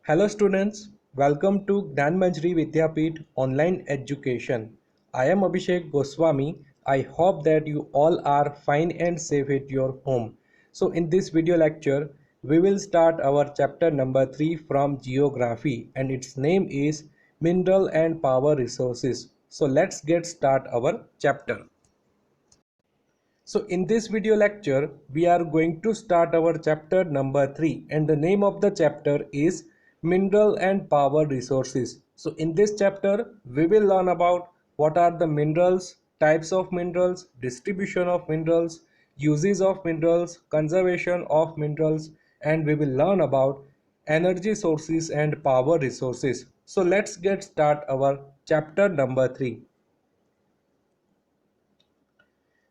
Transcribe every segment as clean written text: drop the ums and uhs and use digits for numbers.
Hello students, welcome to Gyanmanjari Vidyapeeth Online Education. I am Abhishek Goswami. I hope that you all are fine and safe at your home. So in this video lecture, we will start our chapter number 3 from Geography and its name is Mineral and Power Resources. So let's get start our chapter. So in this video lecture, we are going to start our chapter number 3 and the name of the chapter is Mineral and Power Resources. So in this chapter, we will learn about what are the minerals, types of minerals, distribution of minerals, uses of minerals, conservation of minerals, and we will learn about energy sources and power resources. So let's get start our chapter number 3.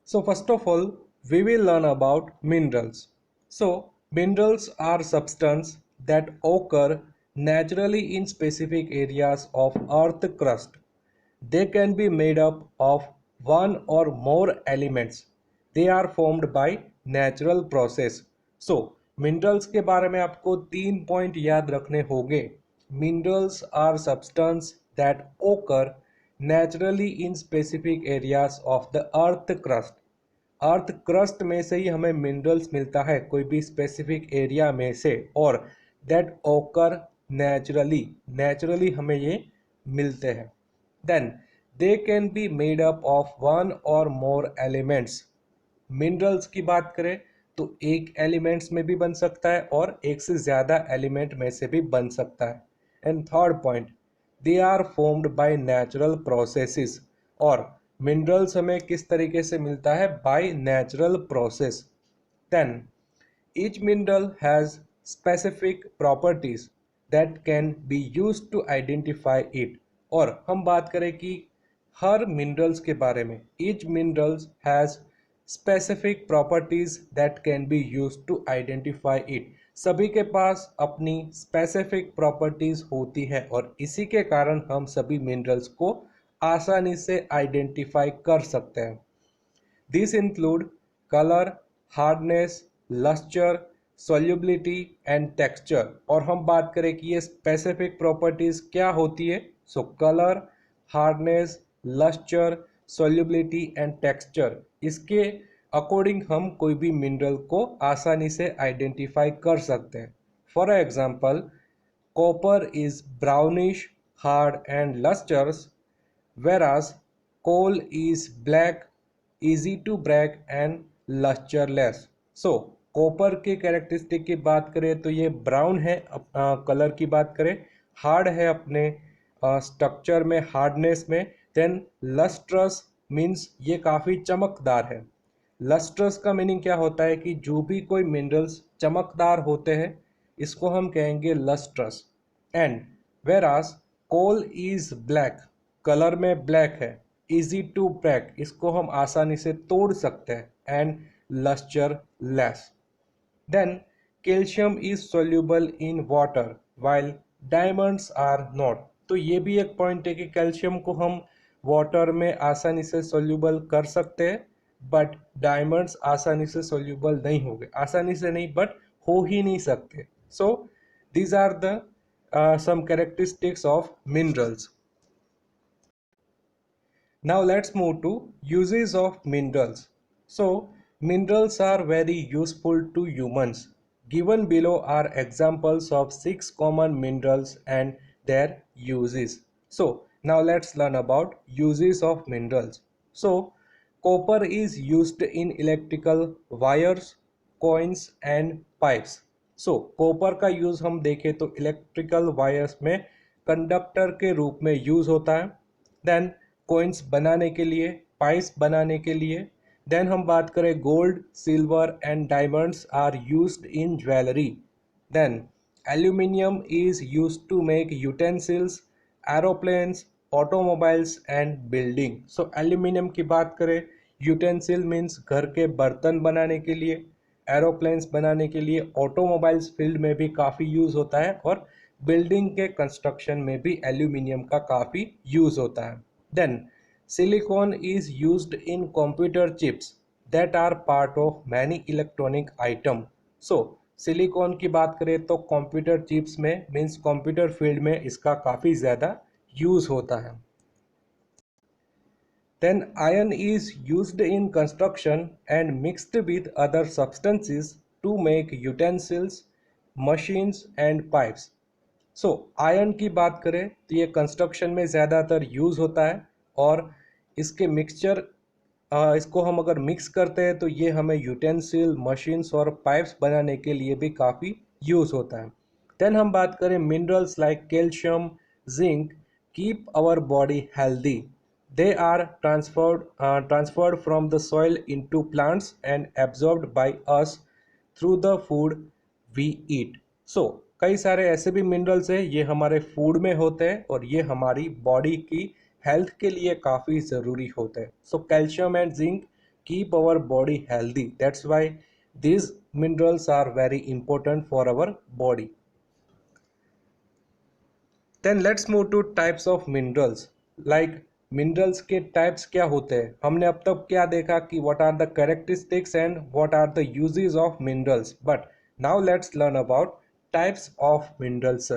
So first of all, we will learn about minerals. So minerals are substances that occur naturally in specific areas of earth crust. They can be made up of one or more elements. They are formed by natural process. So minerals के बारे में आपको 3 point याद रखने होंगे. Minerals are substances that occur naturally in specific areas of the earth crust. Earth crust में से ही हमें मिनरल्स मिलता है कोई भी स्पेसिफिक एरिया में से और दैट ओकर नेचुरली हमें ये मिलते हैं. Then they can be made up of one और मोर एलिमेंट्स. मिनरल्स की बात करें तो एक एलिमेंट्स में भी बन सकता है और एक से ज़्यादा एलिमेंट में से भी बन सकता है. And third point, they are formed by natural processes. और मिनरल्स हमें किस तरीके से मिलता है? By natural process. Then each mineral has specific properties that can be used to identify it. और हम बात करें कि हर मिनरल्स के बारे में, each minerals has specific properties that can be used to identify it. सभी के पास अपनी स्पेसिफिक प्रॉपर्टीज होती है और इसी के कारण हम सभी मिनरल्स को आसानी से आइडेंटिफाई कर सकते हैं. This include colour, hardness, lustre, solubility and texture. और हम बात करें कि ये स्पेसिफिक प्रॉपर्टीज क्या होती है. So colour, hardness, lustre, solubility and texture, इसके अकॉर्डिंग हम कोई भी मिनरल को आसानी से आइडेंटिफाई कर सकते हैं. For example, copper is brownish, hard and lustrous, whereas coal is black, easy to break and lusterless. So copper के कैरेक्टरिस्टिक की बात करें तो ये ब्राउन है. कलर की बात करें, हार्ड है अपने स्ट्रक्चर में, हार्डनेस में. देन लस्ट्रस मीन्स ये काफ़ी चमकदार है. लस्ट्रस का मीनिंग क्या होता है कि जो भी कोई मिनरल्स चमकदार होते हैं इसको हम कहेंगे lustrous. And whereas coal is black, colour में ब्लैक है. इजी टू ब्रेक, इसको हम आसानी से तोड़ सकते हैं. And lustreless. Then calcium is soluble in water while diamonds are not. तो ये भी एक पॉइंट है कि कैल्शियम को हम वाटर में आसानी से सोल्यूबल कर सकते हैं बट डायमंड्स आसानी से सोल्यूबल नहीं होंगे. आसानी से नहीं बट हो ही नहीं सकते. So these are the some characteristics of minerals. Now let's move to uses of minerals. So minerals are very useful to humans. Given below are examples of 6 common minerals and their uses. So now let's learn about uses of minerals. So copper is used in electrical wires, coins and pipes. So copper का use हम देखें तो electrical wires में conductor के रूप में use होता है. देन कॉइन्स बनाने के लिए, पाइप्स बनाने के लिए. देन हम बात करें gold, silver and diamonds are used in jewellery. Then aluminium is used to make utensils, aeroplanes, automobiles and building. So aluminium की बात करें, यूटेंसिल मीन्स घर के बर्तन बनाने के लिए, एरोप्लेन्स बनाने के लिए, ऑटोमोबाइल्स फील्ड में भी काफ़ी यूज़ होता है और बिल्डिंग के कंस्ट्रक्शन में भी एल्यूमिनियम का काफ़ी यूज़ होता है. Then silicon is used in computer chips that are part of many electronic item. So silicon की बात करें तो कंप्यूटर चिप्स में मीन्स कंप्यूटर फील्ड में इसका काफ़ी ज़्यादा यूज़ होता है। Then iron is used in construction and mixed with other substances to make utensils, machines and pipes. So ion की बात करें तो ये कंस्ट्रक्शन में ज़्यादातर यूज़ होता है और इसके मिक्सचर इसको हम अगर मिक्स करते हैं तो ये हमें यूटेंसिल मशीन्स और पाइप्स बनाने के लिए भी काफ़ी यूज़ होता है। देन हम बात करें minerals like calcium zinc keep our body healthy. They are transferred from the soil into plants and absorbed by us through the food we eat. So कई सारे ऐसे भी मिनरल्स हैं ये हमारे फूड में होते हैं और ये हमारी बॉडी की हेल्थ के लिए काफ़ी ज़रूरी होते हैं। So calcium and zinc keep our body healthy, that's why these minerals are very important for our body. Then let's move to types of minerals. Like minerals के types क्या होते हैं? हमने अब तक क्या देखा कि what are the characteristics and what are the uses of minerals. But now let's learn about types of minerals.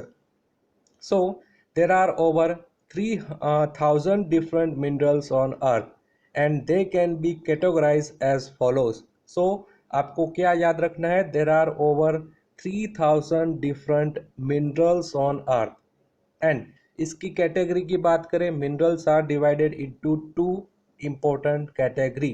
So there are over 3,000 different minerals on earth and they can be categorized as follows. So आपको क्या याद रखना है? There are over 3,000 different minerals on earth and इसकी category की बात करें minerals are divided into two important category.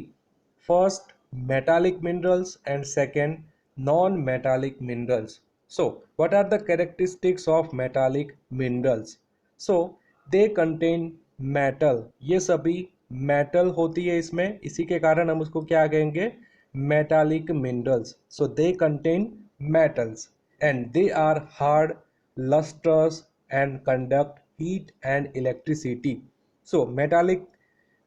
First metallic minerals and second non metallic minerals. So what are the characteristics of metallic minerals? So they contain metal, ये सभी metal होती है इसमें, इसी के कारण हम उसको क्या कहेंगे? Metallic minerals. So they contain metals and they are hard, lustrous and conduct heat and electricity. So metallic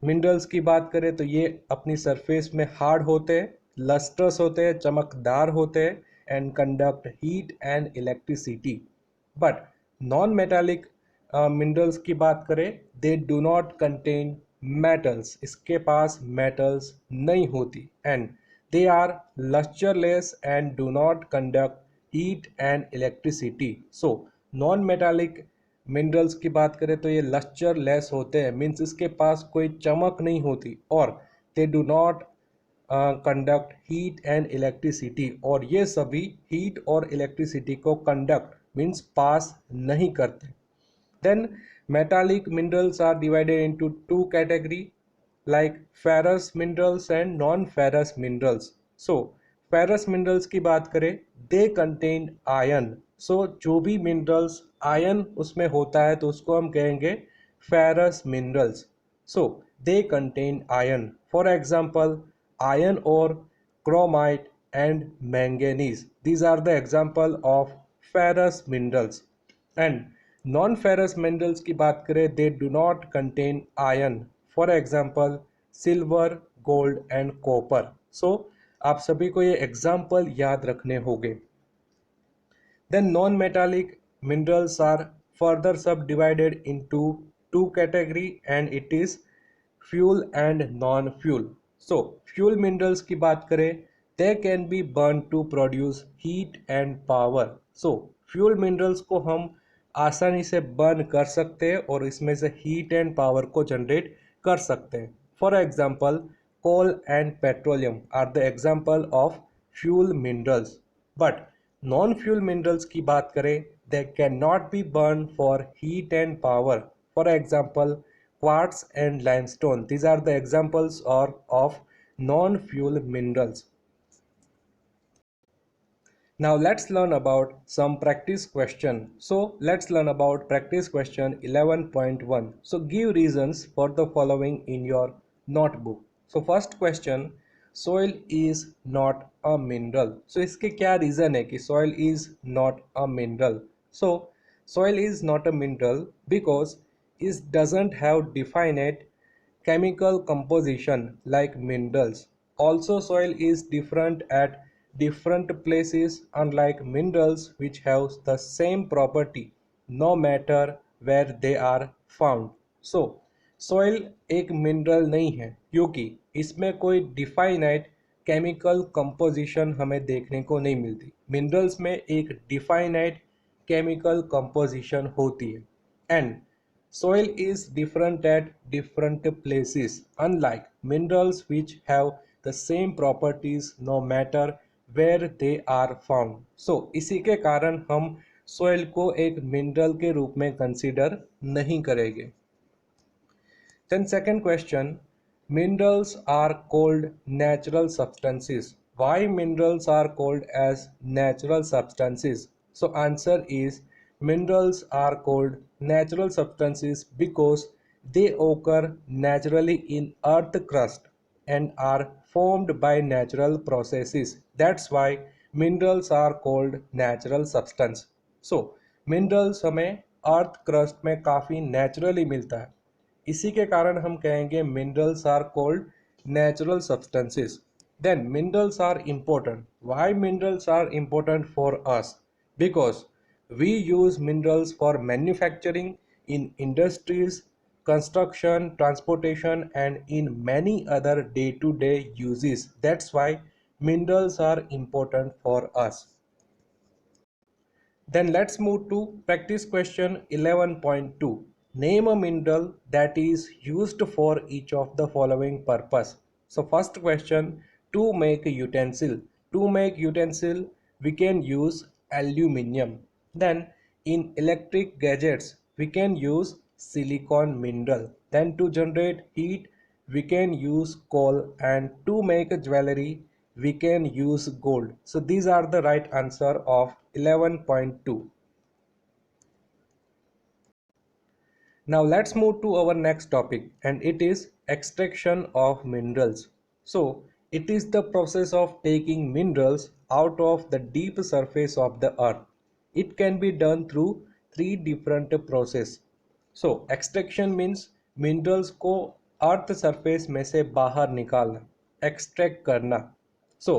minerals की बात करें तो ये अपनी सरफेस में हार्ड होते हैं, लस्ट्रस होते हैं, चमकदार होते हैं and conduct heat and electricity. But non metallic minerals की बात करें they do not contain metals, इसके पास मेटल्स नहीं होती and they are lustreless and do not conduct heat and electricity. So non metallic minerals की बात करें तो ये लस्चर लेस होते हैं, मीन्स इसके पास कोई चमक नहीं होती और दे do not conduct heat and electricity, और ये सभी हीट और इलेक्ट्रिसिटी को कंडक्ट मीन्स पास नहीं करते। Then metallic minerals are divided into two category like ferrous minerals and non-ferrous minerals. So ferrous minerals की बात करें they contain iron. So जो भी minerals iron उसमें होता है तो उसको हम कहेंगे ferrous minerals. So they contain iron. For example, iron ore, chromite and manganese. These are the example of ferrous minerals. And non-ferrous minerals की बात करें they do not contain iron. For example, silver, gold and copper. So आप सभी को ये example याद रखने होंगे। Then non-metallic minerals are further subdivided into two category and it is fuel and non-fuel. So fuel minerals की बात करें they can be burned to produce heat and power. So fuel minerals को हम आसानी से बर्न कर सकते हैं और इसमें से हीट एंड पावर को जनरेट कर सकते हैं। For example coal and petroleum are the example of fuel minerals. But non fuel minerals की बात करें they can not be burn for heat and power. For example quartz and limestone, these are the examples of non fuel minerals. Now let's learn about some practice question. So let's learn about practice question 11.1. So give reasons for the following in your notebook. So first question, soil is not a mineral. So इसके क्या reason है कि soil is not a mineral? So soil is not a mineral because it doesn't have definite chemical composition like minerals. Also soil is different at different places unlike minerals which have the same property no matter where they are found. So soil एक mineral नहीं है क्योंकि इसमें कोई definite chemical composition हमें देखने को नहीं मिलती। मिनरल्स में एक डिफाइनाइट केमिकल कंपोजिशन होती है and soil is different at different places, unlike minerals which have the same properties no matter where they are found. So इसी के कारण हम soil को एक mineral के रूप में consider नहीं करेंगे। Then second question, minerals are called natural substances. Why minerals are called as natural substances? So answer is minerals are called natural substances because they occur naturally in earth crust and are formed by natural processes. That's why minerals are called natural substance. So minerals हमें earth crust में काफ़ी naturally मिलता है, इसी के कारण हम कहेंगे minerals are called natural substances. Then minerals are important. Why minerals are important for us? Because we use minerals for manufacturing in industries, construction, transportation, and in many other day-to-day uses. That's why minerals are important for us. Then let's move to practice question 11.2. Name a mineral that is used for each of the following purpose. So first question, to make utensil. To make utensil, we can use aluminium. Then in electric gadgets, we can use silicon mineral. Then to generate heat, we can use coal, and to make jewelry, we can use gold. So these are the right answer of 11.2. Now let's move to our next topic, and it is extraction of minerals. So it is the process of taking minerals out of the deep surface of the earth. It can be done through three different process. So extraction means minerals को earth surface में से बाहर निकालना, extract करना। सो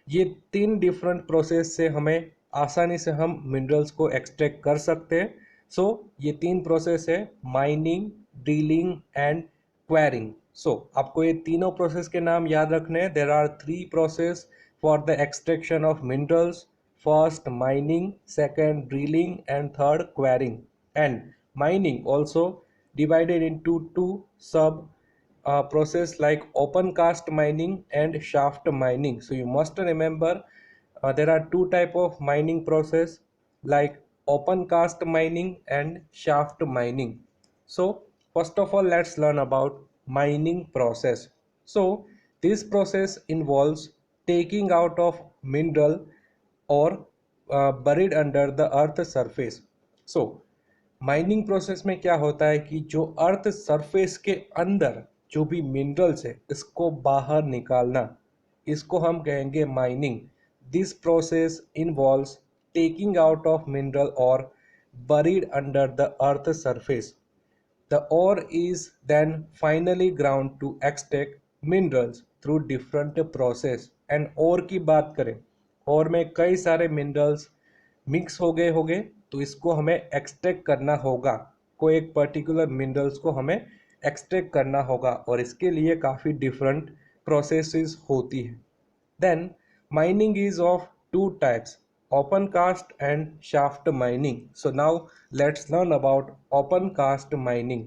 ये तीन different process से हमें आसानी से हम मिनरल्स को एक्सट्रैक्ट कर सकते हैं। सो ये तीन प्रोसेस है, mining, drilling and quarrying. So आपको ये तीनों प्रोसेस के नाम याद रखने हैं। There are three process for the extraction of minerals. First mining, second drilling and third quarrying. And mining also divided into two sub process like open cast mining and shaft mining. So you must remember there are two type of mining process like open cast mining and shaft mining. So first of all, let's learn about mining process. So this process involves taking out of mineral or buried under the earth surface. So mining process में क्या होता है कि जो earth surface के अंदर जो भी मिनरल्स है इसको बाहर निकालना, इसको हम कहेंगे mining. This process involves taking out of mineral ore buried under the earth surface. The ore is then finally ground to extract minerals through different process. And ore की बात करें, ore में कई सारे मिनरल्स मिक्स हो गए होंगे, तो इसको हमें एक्सट्रैक्ट करना होगा। कोई एक पर्टिकुलर मिनरल्स को हमें एक्सट्रैक्ट करना होगा और इसके लिए काफ़ी डिफरेंट प्रोसेसेस होती है। Then mining is of two types, open cast and shaft mining. So now let's learn about open cast mining.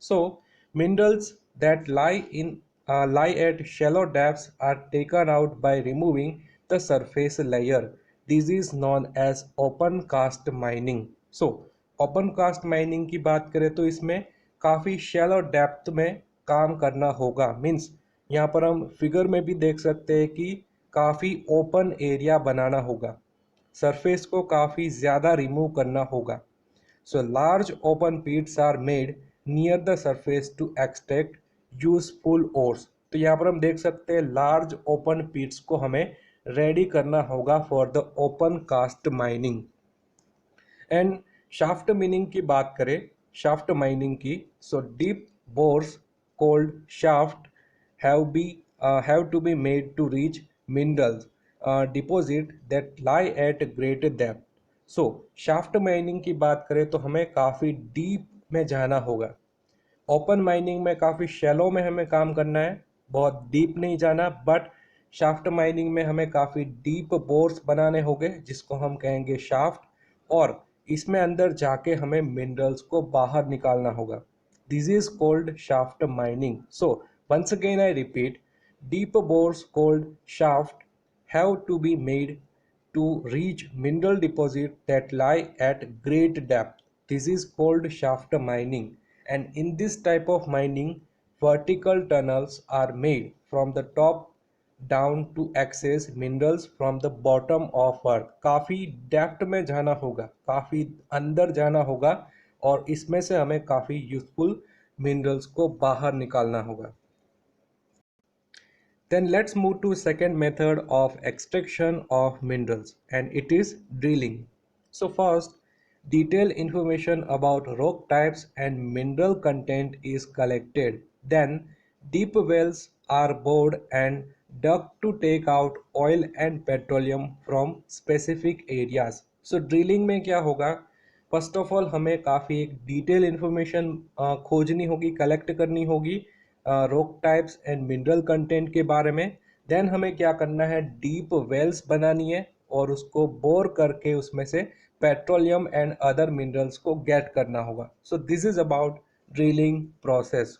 So minerals that lie at shallow depths are taken out by removing the surface layer. This is known as open cast mining. So open cast mining की बात करें तो इसमें काफ़ी shallow depth में काम करना होगा। मीन्स यहाँ पर हम फिगर में भी देख सकते हैं कि काफ़ी ओपन एरिया बनाना होगा, सरफेस को काफ़ी ज़्यादा रिमूव करना होगा। So large open pits are made near the surface to extract useful ores. तो यहाँ पर हम देख सकते हैं लार्ज ओपन पिट्स को हमें रेडी करना होगा for the open cast mining. And shaft mining की बात करें, शाफ्ट माइनिंग की, so deep bores called shaft have to be made to reach minerals deposit that lie at great depth. So shaft mining की बात करें तो हमें काफ़ी डीप में जाना होगा। ओपन माइनिंग में काफ़ी शैलो में हमें काम करना है, बहुत डीप नहीं जाना, बट शाफ्ट माइनिंग में हमें काफ़ी डीप बोर्स बनाने होंगे जिसको हम कहेंगे शाफ्ट, और इसमें अंदर जाके हमें मिनरल्स को बाहर निकालना होगा. This is called shaft mining. So once again I repeat, deep bores called shaft have to be made to reach mineral deposits that lie at great depth. This is called shaft mining, and in this type of mining, vertical tunnels are made from the top down to access minerals from the bottom of earth. काफ़ी depth में जाना होगा, काफ़ी अंदर जाना होगा, और इसमें से हमें काफ़ी यूजफुल मिनरल्स को बाहर निकालना होगा. Then let's move to second method of extraction of minerals, and it is drilling. So first, detailed information about rock types and mineral content is collected. Then deep wells are bored and dug to take out oil and petroleum from specific areas. So drilling में क्या होगा? First of all हमें काफ़ी एक detail information खोजनी होगी, collect करनी होगी rock types and mineral content के बारे में. देन हमें क्या करना है, डीप वेल्स बनानी है और उसको बोर करके उसमें से पेट्रोलियम एंड अदर मिनरल्स को गेट करना होगा. So this is about drilling process.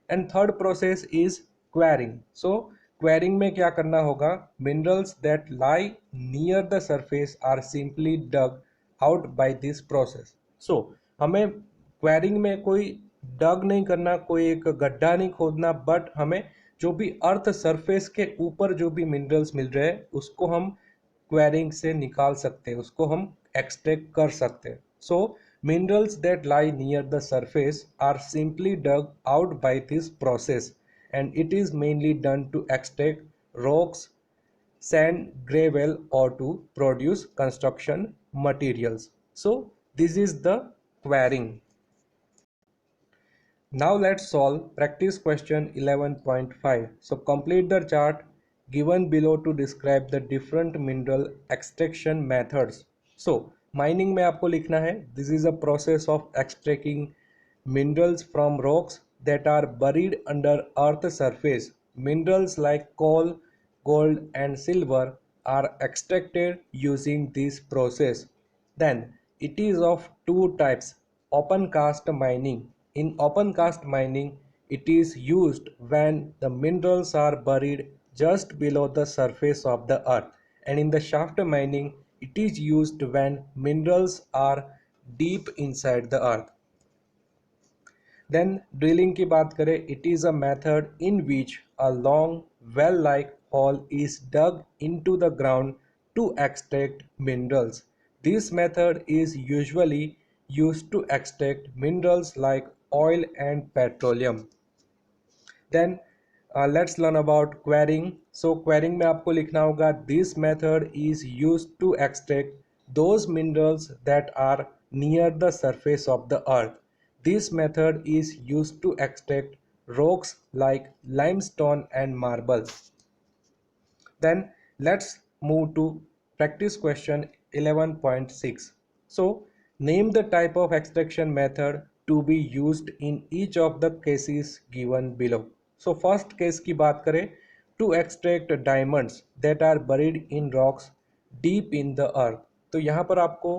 And third process is quarrying. So quarrying में क्या करना होगा, minerals that lie near the surface are simply dug out by this process. So हमें quarrying में कोई डग नहीं करना, कोई एक गड्ढा नहीं खोदना, बट हमें जो भी अर्थ सरफेस के ऊपर जो भी मिनरल्स मिल रहे हैं उसको हम क्वेरिंग से निकाल सकते हैं, उसको हम एक्सट्रैक्ट कर सकते हैं. सो minerals that lie near the surface are simply dug out by this process, and it is mainly done to extract rocks, sand, gravel, or to produce construction materials. So this is the quarrying. Now let's solve practice question 11.5. So complete the chart given below to describe the different mineral extraction methods. So mining में आपको लिखना है, this is a process of extracting minerals from rocks that are buried under earth surface. Minerals like coal, gold and silver are extracted using this process. Then it is of two types: open cast mining. In open cast mining, it is used when the minerals are buried just below the surface of the earth, and in the shaft mining, it is used when minerals are deep inside the earth. Then drilling की बात करें, it is a method in which a long well-like hole is dug into the ground to extract minerals. This method is usually used to extract minerals like oil and petroleum. Then let's learn about quarrying. So quarrying में आपको लिखना होगा, this method is used to extract those minerals that are near the surface of the earth. This method is used to extract rocks like limestone and marble. Then let's move to practice question 11.6. So name the type of extraction method to be used in each of the cases given below. So first case की बात करें, to extract diamonds that are buried in rocks deep in the earth. तो यहाँ पर आपको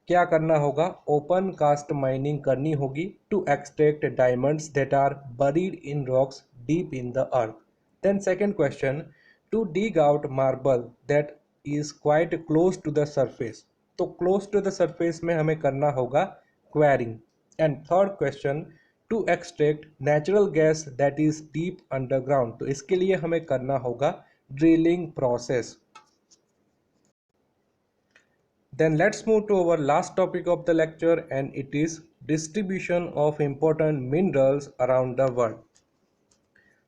क्या करना होगा, ओपन कास्ट माइनिंग करनी होगी to extract diamonds that are buried in rocks deep in the earth. Then second question, to dig out marble that is quite close to the surface. तो close to the surface में हमें करना होगा quarrying. And third question, to extract natural gas that is deep underground. तो इसके लिए हमें करना होगा drilling process. Then let's move to our last topic of the lecture, and it is distribution of important minerals around the world.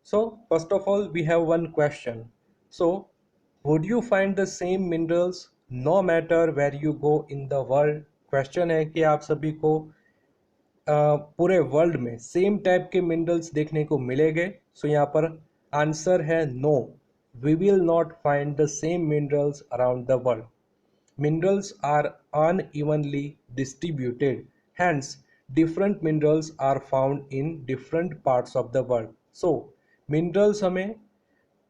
So first of all, we have one question. So would you find the same minerals no matter where you go in the world? Question है कि आप सभी को पूरे world में same type के minerals देखने को मिलेंगे. सो यहाँ पर आंसर है no, we will not find the same minerals around the world. Minerals are unevenly distributed, hence different minerals are found in different parts of the world. So minerals हमें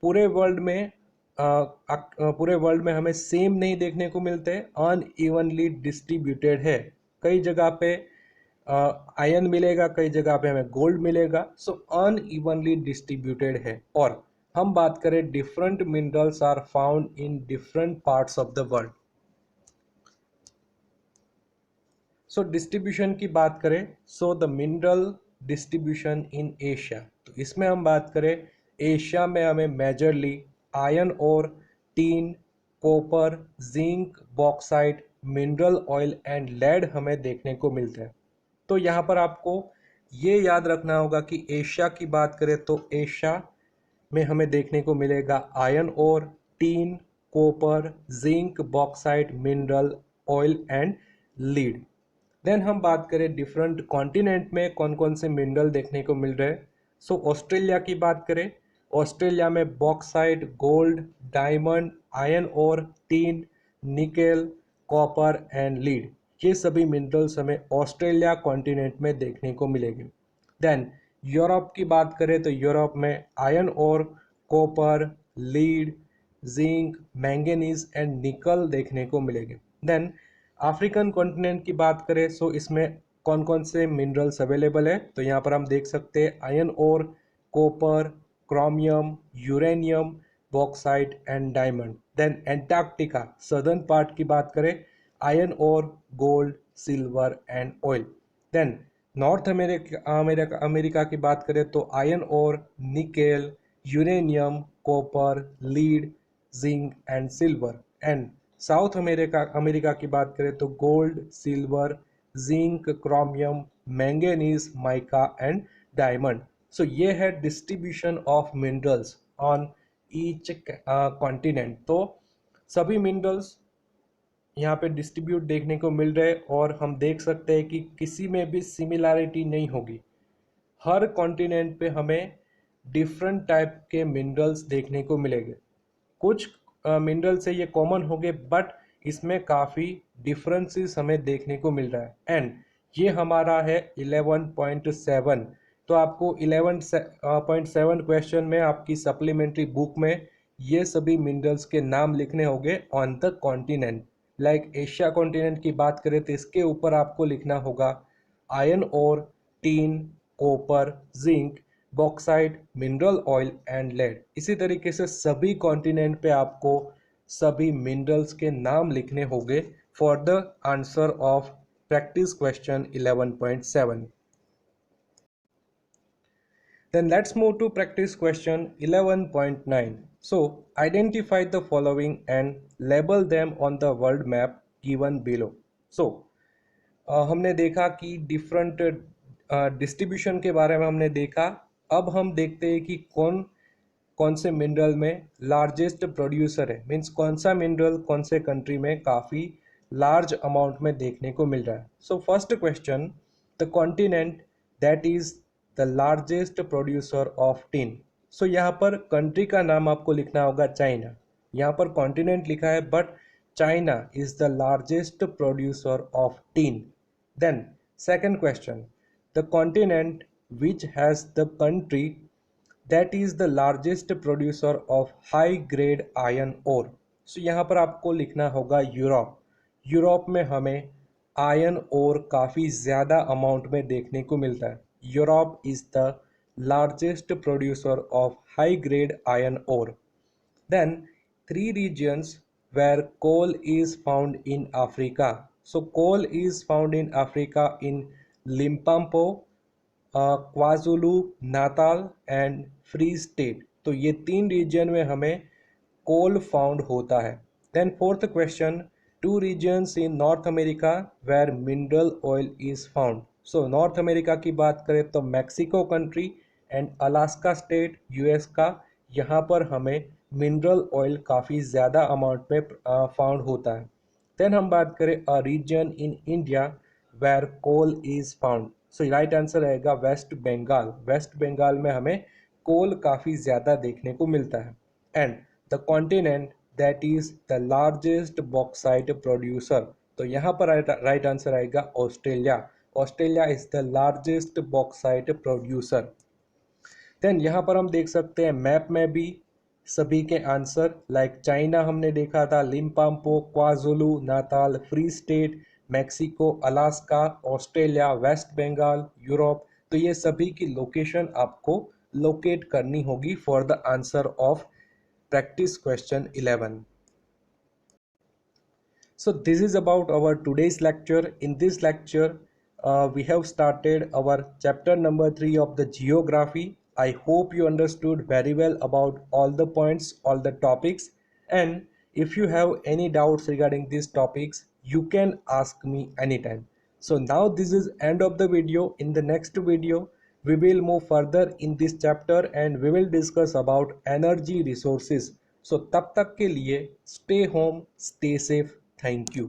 पूरे world में पूरे वर्ल्ड में हमें same नहीं देखने को मिलते, अनइवनली डिस्ट्रीब्यूटेड है। कई जगह पे आयरन मिलेगा, कई जगह पे हमें गोल्ड मिलेगा, सो अनइवनली डिस्ट्रीब्यूटेड है। और हम बात करें different minerals are found in different parts of the world. So distribution की बात करें, so the mineral distribution in Asia, तो इसमें हम बात करें एशिया में हमें मेजरली आयरन और tin, copper, zinc, bauxite, mineral oil and lead हमें देखने को मिलते हैं। तो यहाँ पर आपको ये याद रखना होगा कि एशिया की बात करें तो एशिया में हमें देखने को मिलेगा आयरन और tin, copper, zinc, bauxite, mineral oil and lead. Then हम बात करें डिफरेंट कॉन्टिनेंट में कौन कौन से मिनरल देखने को मिल रहे हैं। सो ऑस्ट्रेलिया की बात करें, ऑस्ट्रेलिया में बॉक्साइट, गोल्ड, डायमंड, आयरन और tin, nickel, copper and lead, ये सभी मिनरल्स हमें ऑस्ट्रेलिया कॉन्टिनेंट में देखने को मिलेंगे। देन यूरोप की बात करें तो यूरोप में आयरन और copper, lead, zinc, manganese and निकल देखने को मिलेंगे। देन अफ्रीकन कॉन्टिनेंट की बात करें सो इसमें कौन कौन से मिनरल्स अवेलेबल है, तो यहाँ पर हम देख सकते हैं आयरन और copper, chromium, uranium, bauxite and diamond. Then Antarctica southern part की बात करें, आयरन और gold, silver and oil. Then North America की बात करें तो आयरन और nickel, uranium, copper, lead, zinc and silver. And South America की बात करें तो gold, silver, zinc, chromium, manganese, mica and diamond. So ये है distribution of minerals on each continent. तो सभी मिनरल्स यहाँ पे डिस्ट्रीब्यूट देखने को मिल रहे हैं और हम देख सकते हैं कि किसी में भी सिमिलैरिटी नहीं होगी। हर कॉन्टिनेंट पे हमें डिफरेंट टाइप के मिनरल्स देखने को मिलेंगे। कुछ मिनरल से ये कॉमन होंगे बट इसमें काफ़ी डिफरेंसेस हमें देखने को मिल रहा है। एंड ये हमारा है 11.7। तो आपको 11.7 क्वेश्चन में आपकी सप्लीमेंट्री बुक में ये सभी मिनरल्स के नाम लिखने होंगे on the continent. Like Asia continent की बात करें तो इसके ऊपर आपको लिखना होगा आयरन और tin, copper, zinc, bauxite, mineral oil and lead. इसी तरीके से सभी कॉन्टिनेंट पे आपको सभी मिनरल्स के नाम लिखने होंगे for the answer of practice question 11.7। Then let's move to practice question 11.9. So identify the following and label them on the world map given below. So हमने देखा कि डिफरेंट डिस्ट्रीब्यूशन के बारे में हमने देखा। अब हम देखते हैं कि कौन कौन से मिनरल में लार्जेस्ट प्रोड्यूसर है, मीन्स कौन सा मिनरल कौन से कंट्री में काफ़ी लार्ज अमाउंट में देखने को मिल रहा है। So first question, the continent that is the largest producer of tin. So यहाँ पर कंट्री का नाम आपको लिखना होगा चाइना। यहाँ पर कॉन्टिनेंट लिखा है but China is the largest producer of tin. Then second question, the continent which has the country that is the largest producer of high grade iron ore। सो यहाँ पर आपको लिखना होगा यूरोप। यूरोप में हमें आयरन ओर काफ़ी ज़्यादा amount में देखने को मिलता है। Europe is the largest producer of high grade iron ore. Then three regions where coal is found in Africa. So coal is found in Africa in Limpopo, KwaZulu Natal and Free State. तो ये तीन reason में हमें कोल found होता है। Then fourth question, two regions in North America where mineral oil is found. So North America की बात करें तो Mexico country and Alaska state US का, यहाँ पर हमें मिनरल ऑयल काफ़ी ज़्यादा अमाउंट में फाउंड होता है। देन हम बात करें a region in India where coal is found. So right answer रहेगा वेस्ट बंगाल। वेस्ट बंगाल में हमें कोल काफ़ी ज़्यादा देखने को मिलता है। And the continent that is the largest bauxite producer, तो यहाँ पर राइट आंसर आएगा Australia. Australia is the largest bauxite producer. Then यहाँ पर हम देख सकते हैं मैप में भी सभी के आंसर लाइक चाइना हमने देखा था Limpopo, KwaZulu Natal, Free State, Mexico, Alaska, Australia, West Bengal, Europe. तो ये सभी की लोकेशन आपको लोकेट करनी होगी for the answer of practice question 11. So this is about our today's lecture. In this lecture, we have started our chapter number 3 of the geography. I hope you understood very well about all the points, all the topics. And if you have any doubts regarding these topics, you can ask me anytime. So now this is end of the video. In the next video, we will move further in this chapter and we will discuss about energy resources. So तब तक के लिए stay home, stay safe. Thank you.